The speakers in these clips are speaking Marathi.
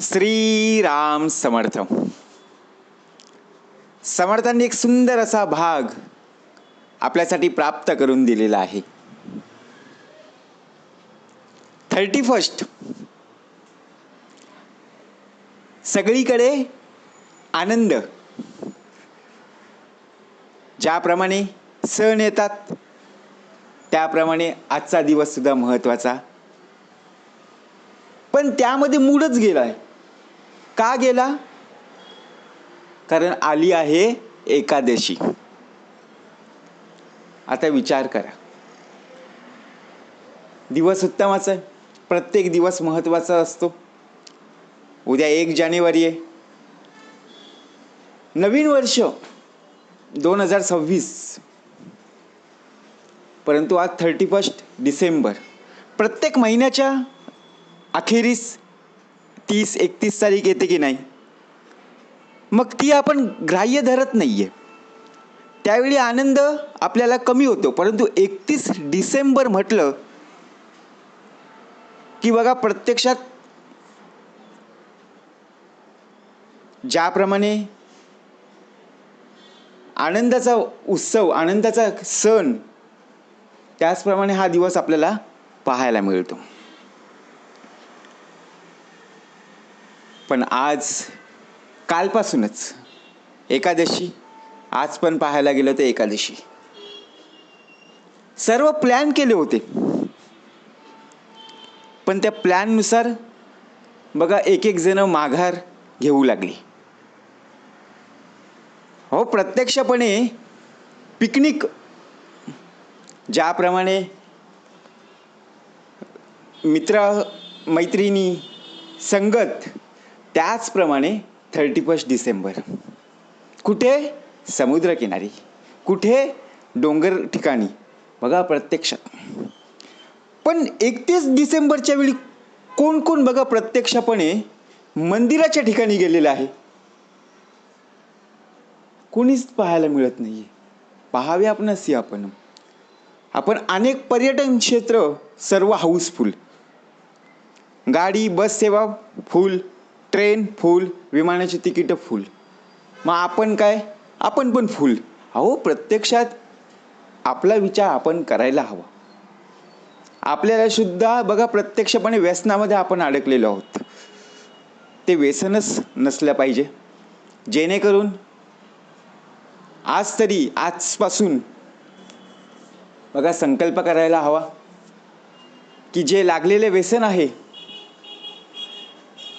श्रीराम समर्थ. समर्थांनी एक सुंदर असा भाग आपल्यासाठी प्राप्त करून दिलेला आहे. 31 सगळीकडे आनंद. ज्याप्रमाणे सण येतात त्याप्रमाणे आजचा दिवस सुद्धा महत्त्वाचा. पण त्यामध्ये मूडच गेलाय. का गेला? कारण आली आहे एकादशी. आता विचार करा, दिवस उत्तमाचा, प्रत्येक दिवस महत्त्वाचा असतो. उद्या 1 जानेवारी आहे, नवीन वर्ष 2026. परंतु आज 31 डिसेंबर. प्रत्येक महिन्याच्या अखेरीस 30-31 तारीख येते की नाही, मग ती आपण ग्राह्य धरत नाहीये. त्यावेळी आनंद आपल्याला कमी होतो. परंतु 31 डिसेंबर म्हटलं की बघा, प्रत्यक्षात ज्याप्रमाणे आनंदाचा उत्सव, आनंदाचा सण, त्याचप्रमाणे हा दिवस आपल्याला पाहायला मिळतो. पण आज कालपासूनच एकादशी. आज पण पाहायला गेलं तर एकादशी. सर्व प्लॅन केले होते, पण त्या प्लॅननुसार बघा एक एक जण माघार घेऊ लागली. हो, प्रत्यक्षपणे पिकनिक ज्याप्रमाणे मित्र मैत्रिणी संगत, त्याचप्रमाणे 31 डिसेंबर कुठे समुद्रकिनारी, कुठे डोंगर ठिकाणी. बघा प्रत्यक्षात. पण 31 डिसेंबरच्या वेळी कोण कोण बघा प्रत्यक्षपणे मंदिराच्या ठिकाणी गेलेलं आहे, कोणीच पाहायला मिळत नाहीये. पाहावे आपणच. आपण अनेक पर्यटन क्षेत्र सर्व हाऊसफुल. गाडी बस सेवा फुल, ट्रेन फुल, विमानाची तिकीट फुल. मग आपण काय? आपण पण फुल. अहो, प्रत्यक्षात आपला विचार आपण करायला हवा. आपल्याला सुद्धा बघा प्रत्यक्षपणे व्यसनामध्ये आपण अडकलेलो आहोत. ते व्यसनच नसलं पाहिजे. जेणेकरून आजपासून बघा संकल्प करायला हवा की जे लागलेले व्यसन आहे,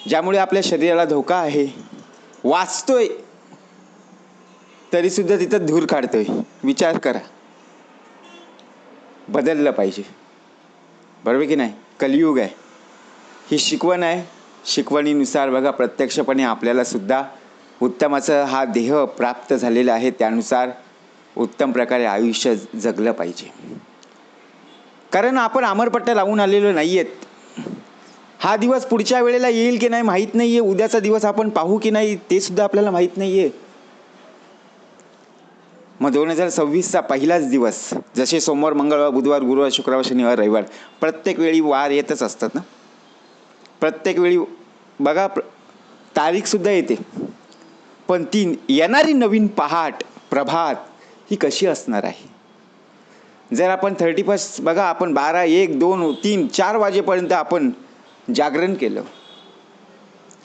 ज्यामुळे आपल्या शरीराला धोका आहे, वाचतोय तरी सुद्धा तिथं धूर काढतोय. विचार करा. बदललं पाहिजे. बरोबर की नाही? कलियुग आहे, ही शिकवण आहे. शिकवणीनुसार बघा प्रत्यक्षपणे आपल्याला सुद्धा उत्तमाचं हा देह प्राप्त झालेला आहे, त्यानुसार उत्तम प्रकारे आयुष्य जगलं पाहिजे. कारण आपण अमरपट्ट्या लावून आलेलो नाही आहेत. हा दिवस पुढच्या वेळेला येईल की नाही माहीत नाही आहे. उद्याचा दिवस आपण पाहू की नाही ते सुद्धा आपल्याला माहीत नाही आहे. मग 2026चा पहिलाच दिवस, जसे सोमवार, मंगळवार, बुधवार, गुरुवार, शुक्रवार, शनिवार, रविवार, प्रत्येक वेळी वार येतच असतात ना. प्रत्येक वेळी बघा तारीख सुद्धा येते. पण ती येणारी नवीन पहाट, प्रभात ही कशी असणार आहे? जर आपण 31 बघा, आपण 12, 1, 2, 3, 4 वाजेपर्यंत आपण जागरण केलं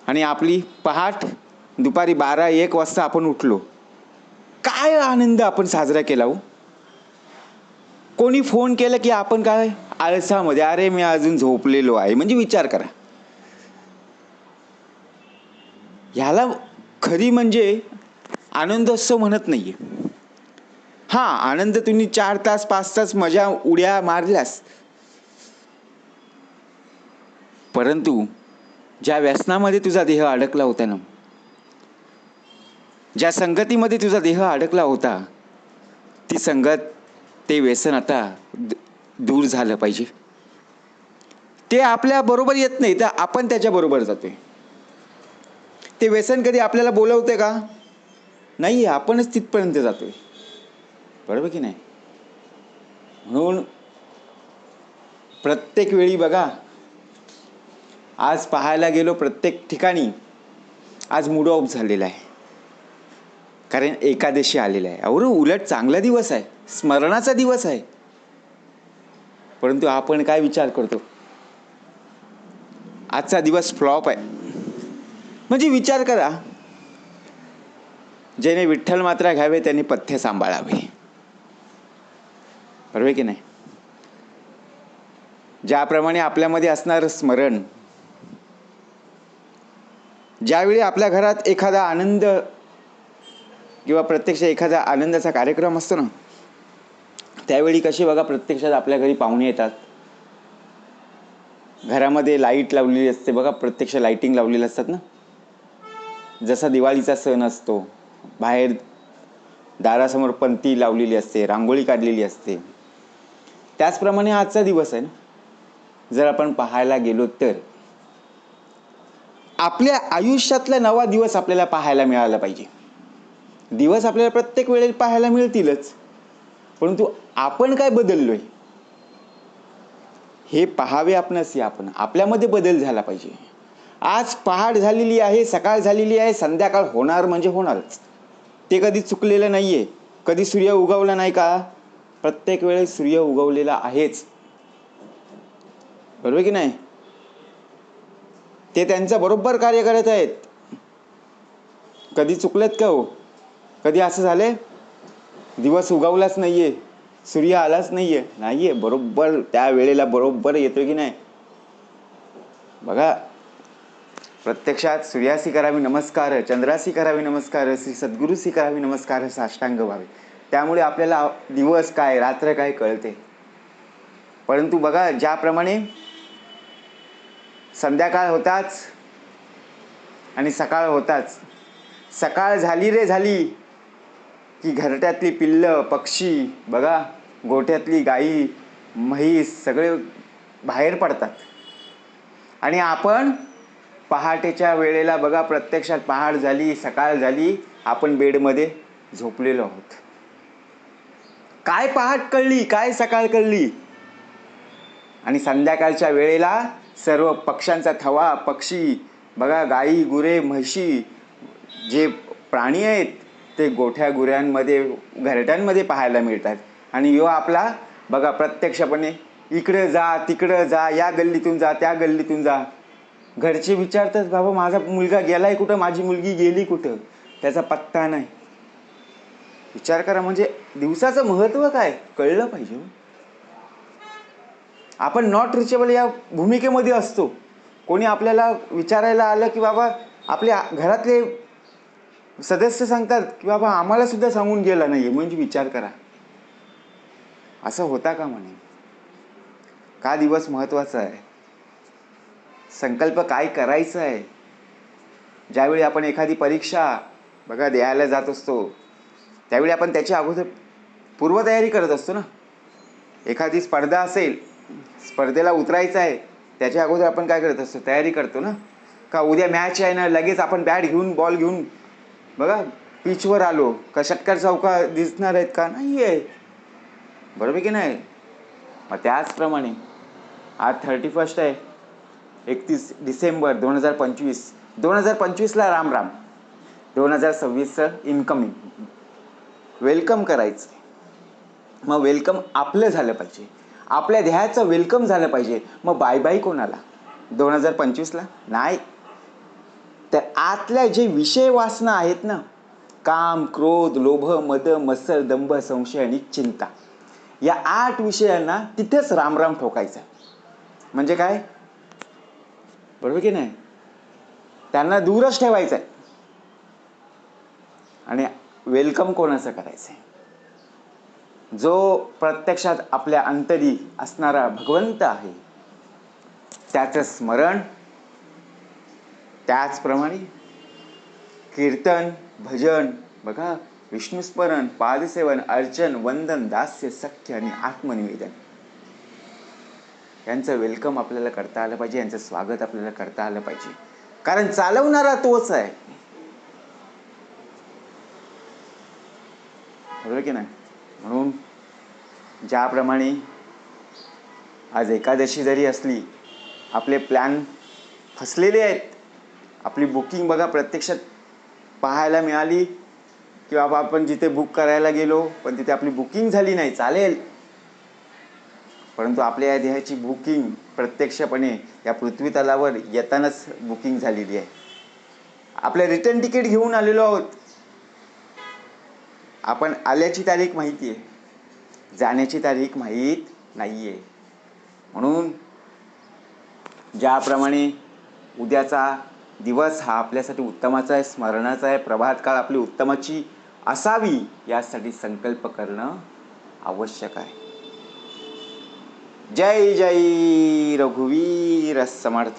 आणि आपली पहाट दुपारी 12-1 वाजता आपण उठलो, काय आनंद आपण साजरा केला हो. कोणी फोन केलं की आपण काय आळसामध्ये, अरे मी अजून झोपलेलो आहे. म्हणजे विचार करा. ह्याला खरी म्हणजे आनंदोत्सव म्हणत नाहीये. हा, आनंद तुम्ही 4 तास 5 तास मजा उड्या मारल्यास, परंतु ज्या व्यसनामध्ये तुझा देह अडकला होता ना, ज्या संगतीमध्ये तुझा देह अडकला होता, ती संगत, ते व्यसन आता दूर झालं पाहिजे. ते आपल्या बरोबर येत नाही, तर आपण त्याच्या बरोबर जातोय. ते व्यसन कधी आपल्याला बोलवते का? नाही, आपणच तिथपर्यंत जातोय. बरोबर की नाही? म्हणून प्रत्येक वेळी बघा आज पाहायला गेलो प्रत्येक ठिकाणी आज मूड ऑफ झालेला आहे, कारण एकादशी आलेला आहे. अरे उलट चांगला दिवस आहे, स्मरणाचा दिवस आहे. परंतु आपण काय विचार करतो, आजचा दिवस फ्लॉप आहे. म्हणजे विचार करा, ज्याने विठ्ठल मात्रा घ्यावे त्यांनी पथ्य सांभाळावे, बरोबर की नाही. ज्याप्रमाणे आपल्यामध्ये असणारं स्मरण, ज्यावेळी आपल्या घरात एखादा आनंद किंवा प्रत्यक्ष एखादा आनंदाचा कार्यक्रम असतो ना, त्यावेळी कसे बघा प्रत्यक्षात आपल्या घरी पाहुणे येतात. घरामध्ये लाईट लावलेली असते बघा, प्रत्यक्ष लाईटिंग लावलेली असतात ना. जसा दिवाळीचा सण असतो, बाहेर दारासमोर पंती लावलेली असते, रांगोळी काढलेली असते, त्याचप्रमाणे आजचा दिवस आहे ना. जर आपण पाहायला गेलो तर आपल्या आयुष्यातला नवा दिवस आपल्याला पाहायला मिळाला पाहिजे. दिवस आपल्याला प्रत्येक वेळेला पाहायला मिळतीलच, परंतु आपण काय बदललोय हे पाहावे. आपण आपल्यामध्ये बदल झाला पाहिजे. आज पहाट झालेली आहे, सकाळ झालेली आहे, संध्याकाळ होणार म्हणजे होणारच. ते कधी चुकलेलं नाहीये. कधी सूर्य उगवला नाही का, प्रत्येक वेळेस सूर्य उगवलेला आहेच, बरोबर की नाही. ते त्यांचं बरोबर कार्य करत आहेत. कधी चुकलेत का हो? कधी असं झाले दिवस उगवलाच नाहीये, सूर्य आलाच नाहीये, बरोबर त्या वेळेला बरोबर येतो की नाही. बघा, प्रत्यक्षात सूर्यासी करावी नमस्कार, चंद्रासी करावी नमस्कार, श्री सद्गुरूसी करावी नमस्कार, साष्टांग व्हावे. त्यामुळे आपल्याला दिवस काय रात्र काय कळते. परंतु बघा, ज्याप्रमाणे संध्याकाळ होताच आणि सकाळ होताच, सकाळ झाली रे झाली की घरट्यातली पिल्लं पक्षी बघा, गोठ्यातली गाई म्हैस सगळे बाहेर पडतात. आणि आपण पहाटेच्या वेळेला बघा, प्रत्यक्षात पहाट झाली, सकाळ झाली, आपण बेडमध्ये झोपलेलो आहोत. काय पहाट कळली, काय सकाळ कळली. आणि संध्याकाळच्या वेळेला सर्व पक्ष्यांचा थवा, पक्षी बघा, गाई गुरे म्हशी जे प्राणी आहेत ते गोठ्या गुऱ्यांमध्ये घरट्यांमध्ये पाहायला मिळतात. आणि यो आपला बघा प्रत्यक्षपणे इकडं जा तिकडं जा, या गल्लीतून जा त्या गल्लीतून जा. घरचे विचारतात, बाबा माझा मुलगा गेलाय कुठं, माझी मुलगी गेली कुठं, त्याचा पत्ता नाही. विचार करा, म्हणजे दिवसाचं महत्त्व काय कळलं पाहिजे. आपण नॉट रिचेबल या भूमिकेमध्ये असतो. कोणी आपल्याला विचारायला आलं की बाबा, आपल्या घरातले सदस्य सांगतात की बाबा आम्हाला सुद्धा सांगून गेला नाहीये. म्हणजे विचार करा, असं होता का म्हणे. का दिवस महत्त्वाचा आहे, संकल्प काय करायचं आहे. ज्यावेळी आपण एखादी परीक्षा बघा द्यायला जात असतो, त्यावेळी आपण त्याच्या अगोदर पूर्वतयारी करत असतो ना. एखादी स्पर्धा असेल, स्पर्धेला उतरायचं आहे, त्याच्या अगोदर आपण काय करत असतो, तयारी करतो ना. का उद्या मॅच आहे ना, लगेच आपण बॅट घेऊन बॉल घेऊन बघा पिचवर आलो का, षटकार चौका दिसणार आहेत का, नाही आहे, बरोबर की नाही. मग त्याचप्रमाणे आज 31 आहे, 31 डिसेंबर 2025. 2025ला राम राम, 2026चं इन्कमिंग वेलकम करायचं. मग वेलकम आपलं झालं पाहिजे, आपल्या ध्येयाचं वेलकम झालं पाहिजे. मग बाय बाय कोणाला 2025ला नाही. तर आतल्या जे विषय वासना आहेत ना, काम क्रोध लोभ मद मत्सर दंभ संशय आणि चिंता, या 8 विषयांना तिथेच रामराम ठोकायचा. म्हणजे काय, बरोबर की नाही. त्यांना दूरच ठेवायचं आहे. आणि वेलकम कोणाचं करायचं आहे, जो प्रत्यक्षात आपल्या अंतरी असणारा भगवंत आहे त्याचं स्मरण. त्याचप्रमाणे कीर्तन भजन बघा, विष्णुस्मरण पादसेवन अर्चन वंदन दास्य सख्य आणि आत्मनिवेदन, यांचं वेलकम आपल्याला करता आलं पाहिजे, यांचं स्वागत आपल्याला करता आलं पाहिजे. कारण चालवणारा तोच आहे, बरोबर की नाही. म्हणून ज्याप्रमाणे आज एकादशी जरी असली, आपले प्लॅन फसलेले आहेत. आपली बुकिंग बघा प्रत्यक्षात पाहायला मिळाली की बाबा आपण जिथे बुक करायला गेलो पण तिथे आपली बुकिंग झाली नाही, चालेल, परंतु आपल्या या देहाची बुकिंग प्रत्यक्षपणे या पृथ्वी तलावर येतानाच बुकिंग झालेली आहे. आपल्या रिटर्न तिकीट घेऊन आलेलो आहोत. आपण आल्याची तारीख माहिती आहे, जाण्याची तारीख माहीत नाही आहे. म्हणून ज्याप्रमाणे उद्याचा दिवस हा आपल्यासाठी उत्तमाचा आहे, स्मरणाचा आहे, प्रभात काळ आपली उत्तमाची असावी यासाठी संकल्प करणं आवश्यक आहे. जय जय रघुवीर समर्थ.